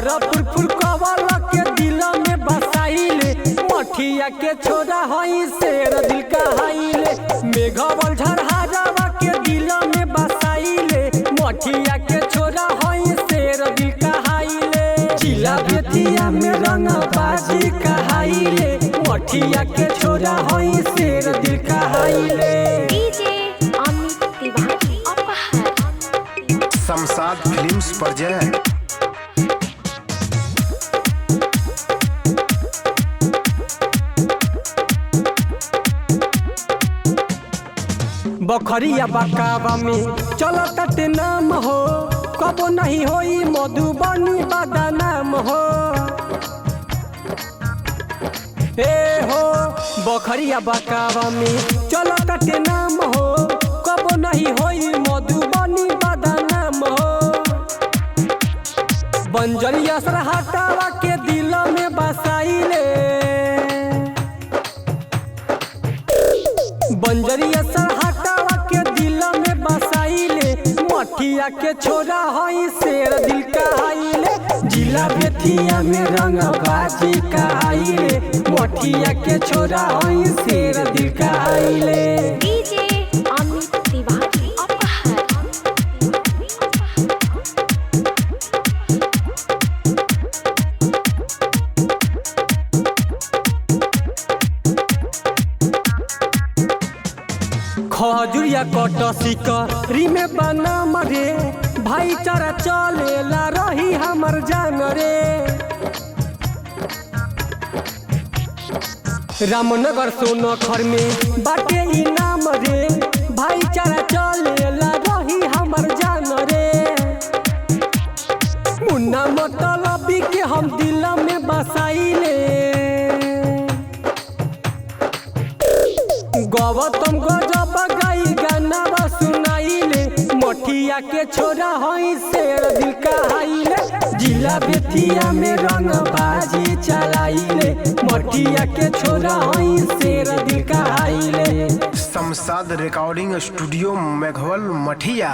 भरपुर फुलकवल के दिल में बसाइले, मठिया के छोरा हई शेर दिल कहाइले। मेघवल झरहारावा के दिल में बसाइले, मठिया के छोरा हई शेर दिल कहाइले। जिला बेतिया में रंगबाजी कहाइले, मठिया के छोरा हई शेर दिल कहाइले। शमशाद फिल्म्स पर जय। बखरिया बकावा में चलत नाम हो, कबो नहीं होई मधुबनी बदनाम हो। ए हो बखरिया बकावा में चलत नाम हो, कबो नहीं होई मधुबनी बदनाम हो। बंजरिया सरहटावा के दिल में बसाइले, बंजरिया सरहटावा के दिल में बसाइले। मठिया के छोरा हई शेर दिल कहाइले, जिला बेतिया में रंगबाजी कहाइले। मठिया के छोरा हई शेर दिल कहाइले। खजुरिया कटसी करी में बना मरे, भाईचारा चलेला रही हमर जान रे। रामनगर सोनखर में बाटे इनाम रे, भाईचारा चलेला रही हमर जान रे। मुन्ना मतलबी के हम दिल में बसाइले, गौतम गजब गाई गाना सुनाइले। मठिया के छोरा हई शेर दिल कहाइले, जिला बेतिया में रंगबाजी चलाइले। मठिया के छोरा हई शेर दिल कहाइले। शमशाद रिकॉर्डिंग स्टूडियो मेघवल मठिया।